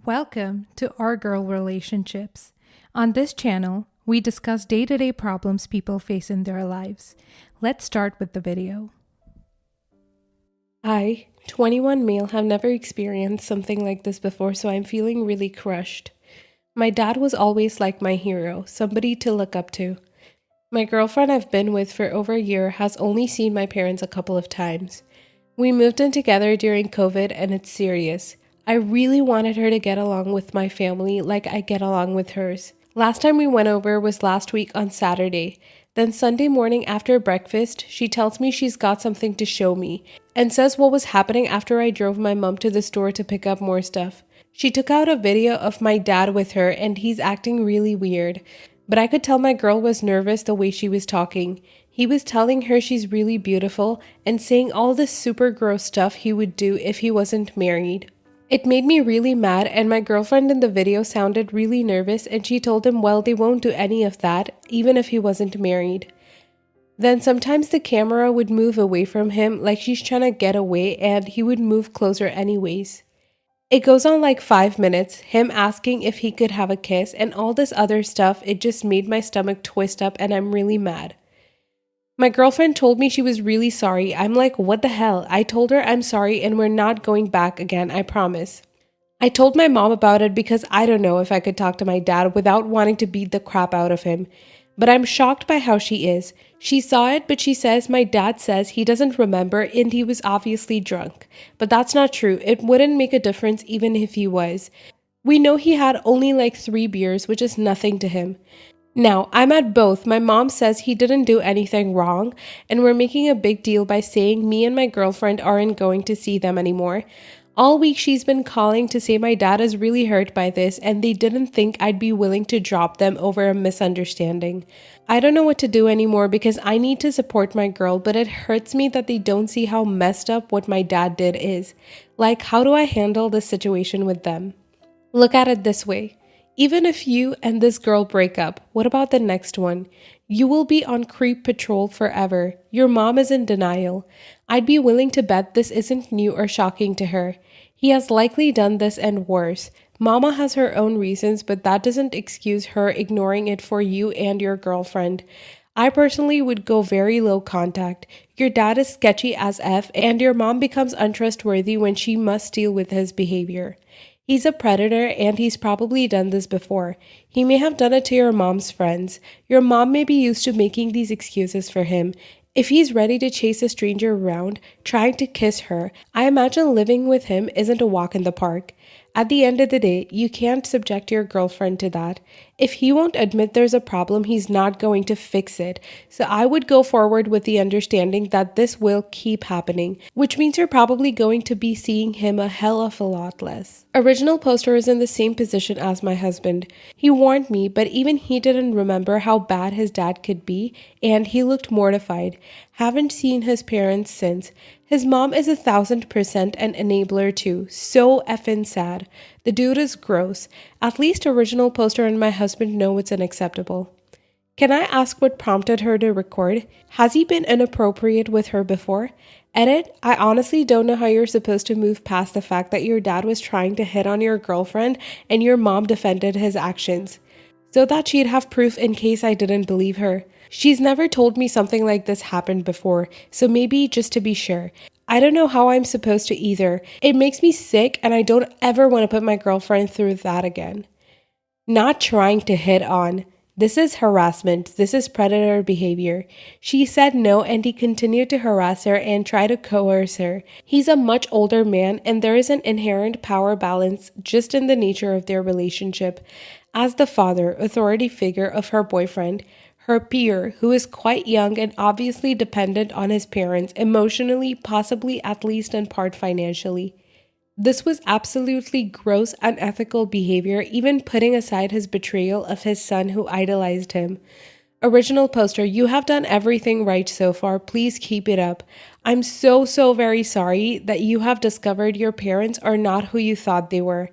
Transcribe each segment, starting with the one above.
Welcome to Our Girl Relationships. On this channel, we discuss day-to-day problems people face in their lives. Let's start with the video. I, 21 male, have never experienced something like this before, so I'm feeling really crushed. My dad was always like my hero, somebody to look up to. My girlfriend I've been with for over a year has only seen my parents a couple of times. We moved in together during COVID and it's serious. I really wanted her to get along with my family like I get along with hers. Last time we went over was last week on Saturday. Then Sunday morning after breakfast, she tells me she's got something to show me and says what was happening after I drove my mom to the store to pick up more stuff. She took out a video of my dad with her and he's acting really weird. But I could tell my girl was nervous the way she was talking. He was telling her she's really beautiful and saying all this super gross stuff he would do if he wasn't married. It made me really mad, and my girlfriend in the video sounded really nervous and she told him, well, they won't do any of that, even if he wasn't married. Then sometimes the camera would move away from him like she's trying to get away and he would move closer anyways. It goes on like 5 minutes, him asking if he could have a kiss and all this other stuff. It just made my stomach twist up and I'm really mad. My girlfriend told me she was really sorry. I'm like, what the hell? I told her I'm sorry and we're not going back again, I promise. I told my mom about it because I don't know if I could talk to my dad without wanting to beat the crap out of him. But I'm shocked by how she is. She saw it, but she says my dad says he doesn't remember and he was obviously drunk. But that's not true. It wouldn't make a difference even if he was. We know he had only like 3 beers, which is nothing to him. Now, I'm at both. My mom says he didn't do anything wrong, and we're making a big deal by saying me and my girlfriend aren't going to see them anymore. All week she's been calling to say my dad is really hurt by this and they didn't think I'd be willing to drop them over a misunderstanding. I don't know what to do anymore because I need to support my girl, but it hurts me that they don't see how messed up what my dad did is. Like, how do I handle this situation with them? Look at it this way. Even if you and this girl break up, what about the next one? You will be on creep patrol forever. Your mom is in denial. I'd be willing to bet this isn't new or shocking to her. He has likely done this and worse. Mama has her own reasons, but that doesn't excuse her ignoring it for you and your girlfriend. I personally would go very low contact. Your dad is sketchy as F, and your mom becomes untrustworthy when she must deal with his behavior. He's a predator and he's probably done this before. He may have done it to your mom's friends. Your mom may be used to making these excuses for him. If he's ready to chase a stranger around, trying to kiss her, I imagine living with him isn't a walk in the park. At the end of the day, you can't subject your girlfriend to that. If he won't admit there's a problem, he's not going to fix it. So I would go forward with the understanding that this will keep happening, which means you're probably going to be seeing him a hell of a lot less. Original poster is in the same position as my husband. He warned me, but even he didn't remember how bad his dad could be, and he looked mortified. Haven't seen his parents since. His mom is 1,000% an enabler too. So effing sad. The dude is gross. At least original poster and my husband know it's unacceptable. Can I ask what prompted her to record? Has he been inappropriate with her before? Edit, I honestly don't know how you're supposed to move past the fact that your dad was trying to hit on your girlfriend and your mom defended his actions, so that she'd have proof in case I didn't believe her. She's never told me something like this happened before, so maybe just to be sure. I don't know how I'm supposed to either. It makes me sick and I don't ever want to put my girlfriend through that again. Not trying to hit on. This is harassment. This is predator behavior. She said no and he continued to harass her and try to coerce her. He's a much older man and there is an inherent power balance just in the nature of their relationship. As the father, authority figure of her boyfriend, her peer, who is quite young and obviously dependent on his parents emotionally, possibly at least in part financially. This was absolutely gross, unethical behavior, even putting aside his betrayal of his son who idolized him. Original poster, you have done everything right so far. Please keep it up. I'm so very sorry that you have discovered your parents are not who you thought they were.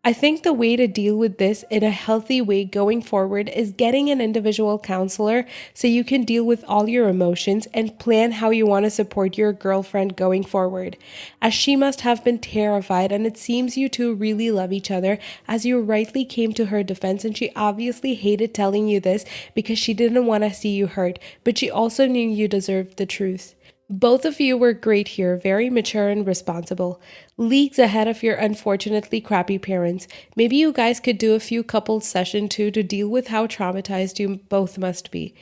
I think the way to deal with this in a healthy way going forward is getting an individual counselor so you can deal with all your emotions and plan how you want to support your girlfriend going forward, as she must have been terrified, and it seems you two really love each other, as you rightly came to her defense, and she obviously hated telling you this because she didn't want to see you hurt, but she also knew you deserved the truth. Both of you were great here, very mature and responsible. Leagues ahead of your unfortunately crappy parents. Maybe you guys could do a few couples session too to deal with how traumatized you both must be.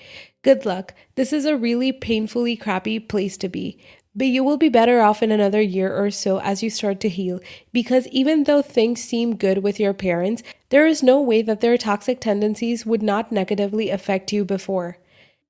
Good luck. This is a really painfully crappy place to be. But you will be better off in another year or so as you start to heal, because even though things seem good with your parents, there is no way that their toxic tendencies would not negatively affect you before.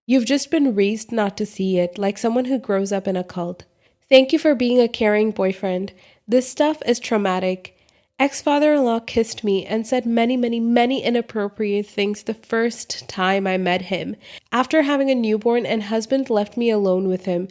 You've just been raised not to see it, like someone who grows up in a cult. Thank you for being a caring boyfriend. This stuff is traumatic. Ex-father in law kissed me and said many inappropriate things the first time I met him. After having a newborn, and husband left me alone with him.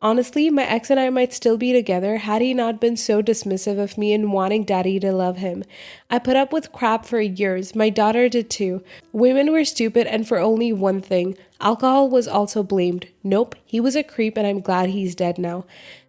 Honestly, my ex and I might still be together had he not been so dismissive of me and wanting daddy to love him. I put up with crap for years. My daughter did too. Women were stupid, and for only one thing. Alcohol was also blamed. Nope, he was a creep, and I'm glad he's dead now.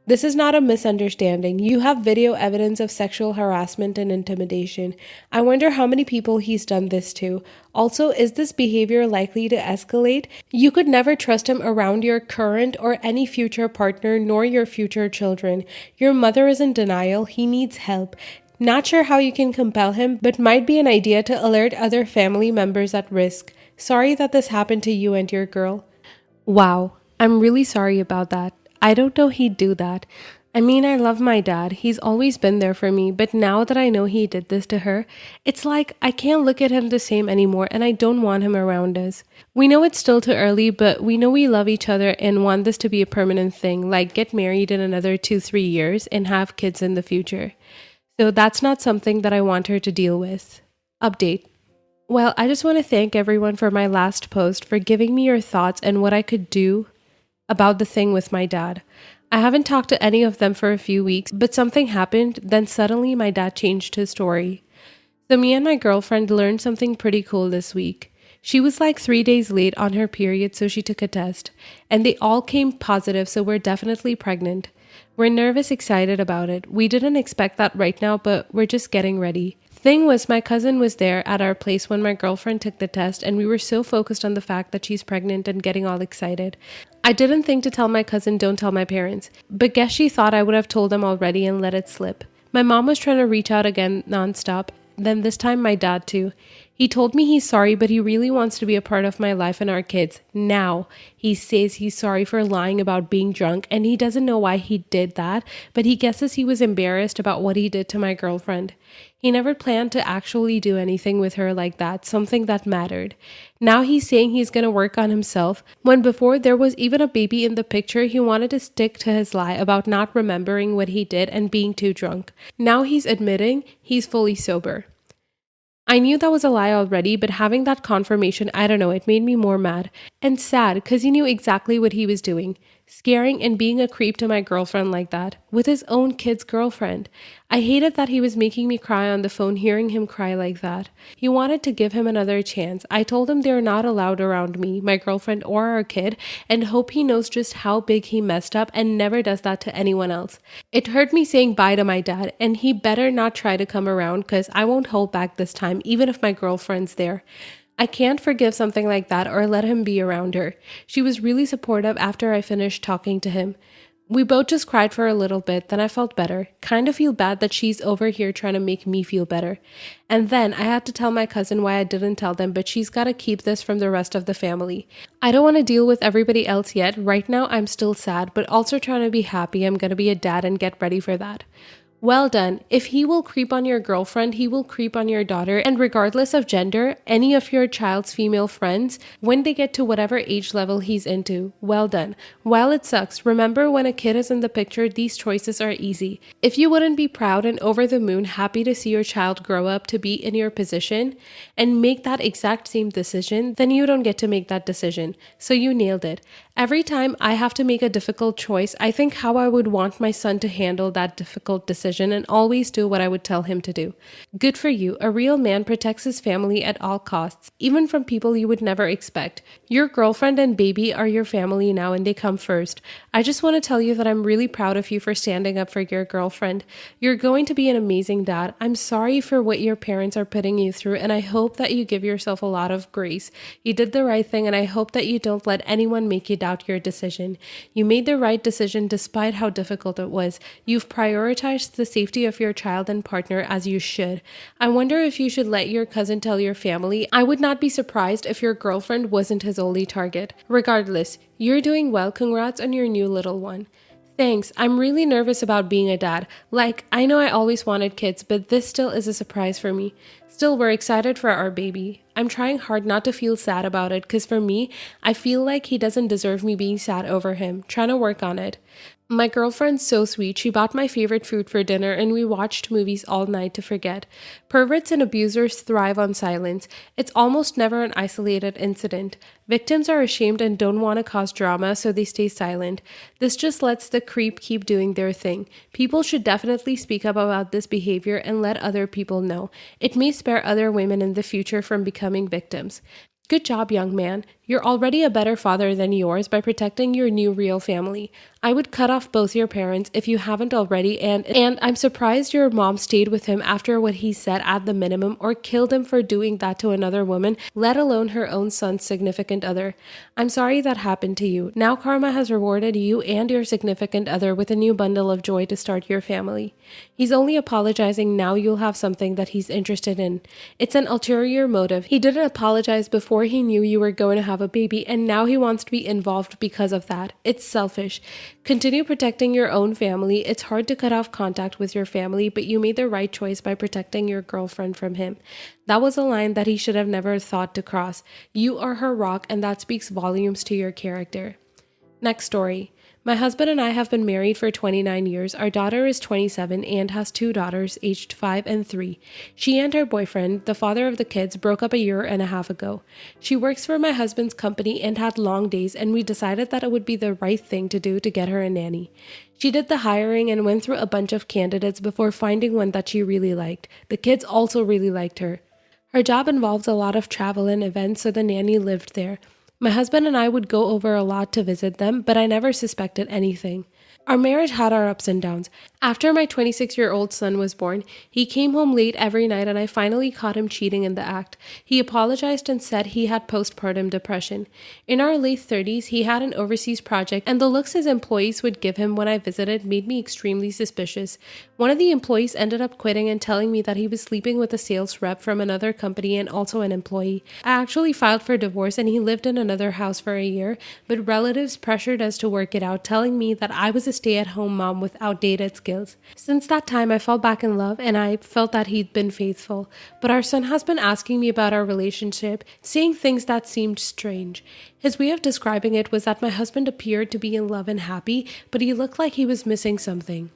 This is not a misunderstanding. You have video evidence of sexual harassment and intimidation. I wonder how many people he's done this to. Also, is this behavior likely to escalate? You could never trust him around your current or any future partner, nor your future children. Your mother is in denial. He needs help. Not sure how you can compel him, but might be an idea to alert other family members at risk. Sorry that this happened to you and your girl. Wow, I'm really sorry about that. I don't know he'd do that. I mean, I love my dad. He's always been there for me, but now that I know he did this to her, it's like I can't look at him the same anymore, and I don't want him around us. We know it's still too early, but we know we love each other and want this to be a permanent thing, like get married in another 2-3 years and have kids in the future. So that's not something that I want her to deal with. Update. Well, I just want to thank everyone for my last post, for giving me your thoughts and what I could do about the thing with my dad. I haven't talked to any of them for a few weeks, but something happened, then suddenly my dad changed his story. So me and my girlfriend learned something pretty cool this week. She was like 3 days late on her period, so she took a test, and they all came positive, so we're definitely pregnant. We're nervous, excited about it. We didn't expect that right now, but we're just getting ready. Thing was, my cousin was there at our place when my girlfriend took the test, and we were so focused on the fact that she's pregnant and getting all excited. I didn't think to tell my cousin, don't tell my parents, but guess she thought I would have told them already and let it slip. My mom was trying to reach out again nonstop, then this time my dad too. He told me he's sorry, but he really wants to be a part of my life and our kids. Now, he says he's sorry for lying about being drunk, and he doesn't know why he did that, but he guesses he was embarrassed about what he did to my girlfriend. He never planned to actually do anything with her like that, something that mattered. Now he's saying he's going to work on himself, when before there was even a baby in the picture, he wanted to stick to his lie about not remembering what he did and being too drunk. Now he's admitting he's fully sober. I knew that was a lie already, but having that confirmation, I don't know, it made me more mad and sad because he knew exactly what he was doing, scaring and being a creep to my girlfriend like that, with his own kid's girlfriend. I hated that he was making me cry on the phone hearing him cry like that. He wanted to give him another chance. I told him they're not allowed around me, my girlfriend, or our kid, and hope he knows just how big he messed up and never does that to anyone else. It hurt me saying bye to my dad, and he better not try to come around because I won't hold back this time, even if my girlfriend's there. I can't forgive something like that or let him be around her. She was really supportive after I finished talking to him. We both just cried for a little bit, then I felt better. Kind of feel bad that she's over here trying to make me feel better. And then I had to tell my cousin why I didn't tell them, but she's got to keep this from the rest of the family. I don't want to deal with everybody else yet. Right now I'm still sad, but also trying to be happy. I'm going to be a dad and get ready for that. Well done. If he will creep on your girlfriend, he will creep on your daughter, and regardless of gender, any of your child's female friends, when they get to whatever age level he's into. Well done. While it sucks, remember when a kid is in the picture, these choices are easy. If you wouldn't be proud and over the moon happy to see your child grow up to be in your position and make that exact same decision, then you don't get to make that decision. So you nailed it. Every time I have to make a difficult choice, I think how I would want my son to handle that difficult decision. decision and always do what I would tell him to do. Good for you. A real man protects his family at all costs, even from people you would never expect. Your girlfriend and baby are your family now and they come first. I just want to tell you that I'm really proud of you for standing up for your girlfriend. You're going to be an amazing dad. I'm sorry for what your parents are putting you through, and I hope that you give yourself a lot of grace. You did the right thing, and I hope that you don't let anyone make you doubt your decision. You made the right decision despite how difficult it was. You've prioritized the safety of your child and partner as you should. I wonder if you should let your cousin tell your family. I would not be surprised if your girlfriend wasn't his only target. Regardless, you're doing well. Congrats on your new little one. Thanks. I'm really nervous about being a dad. I know I always wanted kids, but this still is a surprise for me. Still, we're excited for our baby. I'm trying hard not to feel sad about it, because for me, I feel like he doesn't deserve me being sad over him. Trying to work on it. My girlfriend's so sweet. She bought my favorite food for dinner and we watched movies all night to forget. Perverts and abusers thrive on silence. It's almost never an isolated incident. Victims are ashamed and don't want to cause drama, so they stay silent. This just lets the creep keep doing their thing. People should definitely speak up about this behavior and let other people know. It may spare other women in the future from becoming victims. Good job, young man. You're already a better father than yours by protecting your new real family. I would cut off both your parents if you haven't already, and I'm surprised your mom stayed with him after what he said at the minimum, or killed him for doing that to another woman, let alone her own son's significant other. I'm sorry that happened to you. Now karma has rewarded you and your significant other with a new bundle of joy to start your family. He's only apologizing now you'll have something that he's interested in. It's an ulterior motive. He didn't apologize before he knew you were going to have a baby, and now he wants to be involved because of that. It's selfish. Continue protecting your own family. It's hard to cut off contact with your family, but you made the right choice by protecting your girlfriend from him. That was a line that he should have never thought to cross. You are her rock, and that speaks volumes to your character. Next story. My husband and I have been married for 29 years. Our daughter is 27 and has 2 daughters aged 5 and 3. She and her boyfriend, the father of the kids, broke up a year and a half ago. She works for my husband's company and had long days, and we decided that it would be the right thing to do to get her a nanny. She did the hiring and went through a bunch of candidates before finding one that she really liked. The kids also really liked her. Her job involves a lot of travel and events, so the nanny lived there. My husband and I would go over a lot to visit them, but I never suspected anything. Our marriage had our ups and downs. After my 26-year-old son was born, he came home late every night and I finally caught him cheating in the act. He apologized and said he had postpartum depression. In our late 30s, he had an overseas project, and the looks his employees would give him when I visited made me extremely suspicious. One of the employees ended up quitting and telling me that he was sleeping with a sales rep from another company and also an employee. I actually filed for divorce and he lived in another house for a year, but relatives pressured us to work it out, telling me that I was a stay-at-home mom with outdated skills. Since that time, I fell back in love and I felt that he'd been faithful. But our son has been asking me about our relationship, saying things that seemed strange. His way of describing it was that my husband appeared to be in love and happy, but he looked like he was missing something.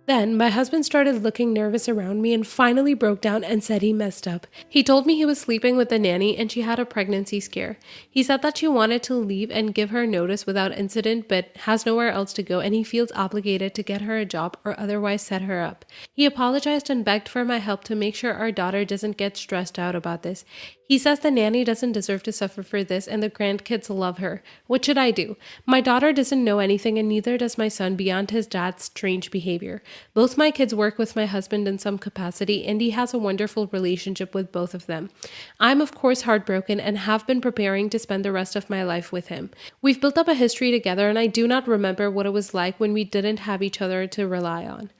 Then, my husband started looking nervous around me and finally broke down and said he messed up. He told me he was sleeping with the nanny and she had a pregnancy scare. He said that she wanted to leave and give her notice without incident but has nowhere else to go, and he feels obligated to get her a job or otherwise set her up. He apologized and begged for my help to make sure our daughter doesn't get stressed out about this. He says the nanny doesn't deserve to suffer for this and the grandkids love her. What should I do? My daughter doesn't know anything and neither does my son beyond his dad's strange behavior. Both my kids work with my husband in some capacity and he has a wonderful relationship with both of them. I'm of course heartbroken and have been preparing to spend the rest of my life with him. We've built up a history together and I do not remember what it was like when we didn't have each other to rely on.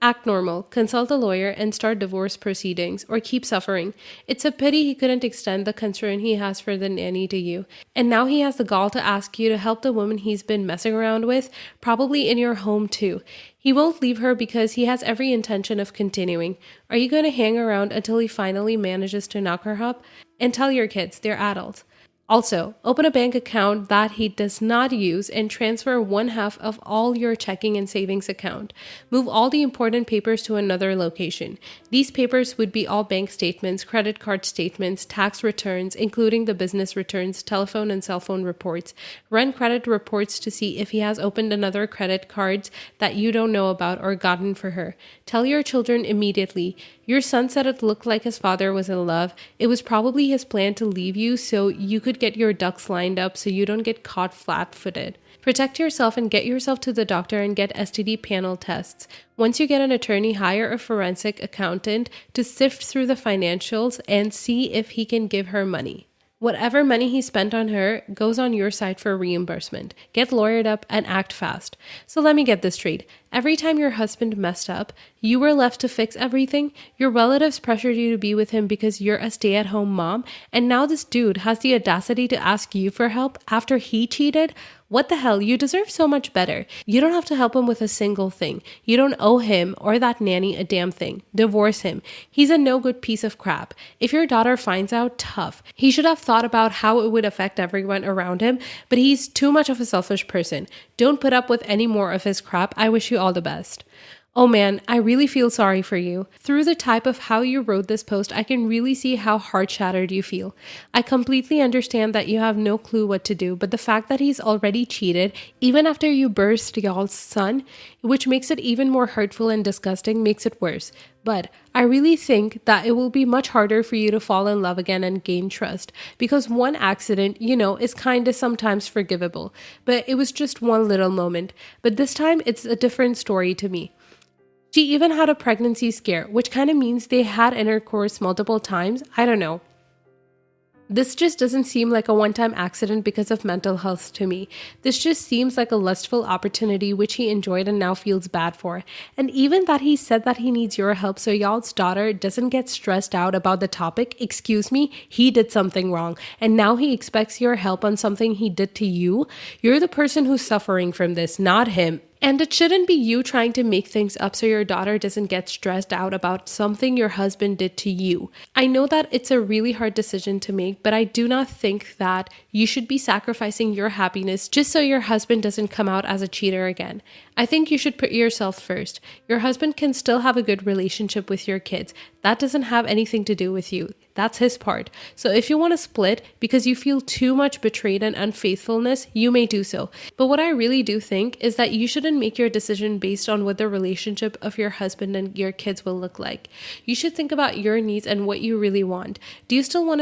Act normal, consult a lawyer, and start divorce proceedings, or keep suffering. It's a pity he couldn't extend the concern he has for the nanny to you. And now he has the gall to ask you to help the woman he's been messing around with, probably in your home too. He won't leave her because he has every intention of continuing. Are you going to hang around until he finally manages to knock her up? And tell your kids, they're adults. Also, open a bank account that he does not use and transfer one half of all your checking and savings account. Move all the important papers to another location. These papers would be all bank statements, credit card statements, tax returns, including the business returns, telephone and cell phone reports. Run credit reports to see if he has opened another credit cards that you don't know about or gotten for her. Tell your children immediately. Your son said it looked like his father was in love. It was probably his plan to leave you so you could get your ducks lined up so you don't get caught flat-footed. Protect yourself and get yourself to the doctor and get STD panel tests. Once you get an attorney, hire a forensic accountant to sift through the financials and see if he can give her money. Whatever money he spent on her goes on your side for reimbursement. Get lawyered up and act fast. So let me get this straight. Every time your husband messed up, you were left to fix everything. Your relatives pressured you to be with him because you're a stay-at-home mom, and now this dude has the audacity to ask you for help after he cheated? What the hell? You deserve so much better. You don't have to help him with a single thing. You don't owe him or that nanny a damn thing. Divorce him. He's a no good piece of crap. If your daughter finds out, tough. He should have thought about how it would affect everyone around him, but he's too much of a selfish person. Don't put up with any more of his crap. I wish you all the best. Oh man, I really feel sorry for you. Through the type of how you wrote this post, I can really see how heart-shattered you feel. I completely understand that you have no clue what to do, but the fact that he's already cheated, even after you birthed y'all's son, which makes it even more hurtful and disgusting, makes it worse. But I really think that it will be much harder for you to fall in love again and gain trust, because one accident, is kind of sometimes forgivable, but it was just one little moment. But this time, it's a different story to me. She even had a pregnancy scare, which kind of means they had intercourse multiple times. I don't know. This just doesn't seem like a one-time accident because of mental health to me. This just seems like a lustful opportunity which he enjoyed and now feels bad for. And even that he said that he needs your help so y'all's daughter doesn't get stressed out about the topic, excuse me, he did something wrong. And now he expects your help on something he did to you. You're the person who's suffering from this, not him. And it shouldn't be you trying to make things up so your daughter doesn't get stressed out about something your husband did to you. I know that it's a really hard decision to make, but I do not think that you should be sacrificing your happiness just so your husband doesn't come out as a cheater again. I think you should put yourself first. Your husband can still have a good relationship with your kids. That doesn't have anything to do with you. That's his part. So if you want to split because you feel too much betrayed and unfaithfulness, you may do so. But what I really do think is that you shouldn't make your decision based on what the relationship of your husband and your kids will look like. You should think about your needs and what you really want. Do you still want to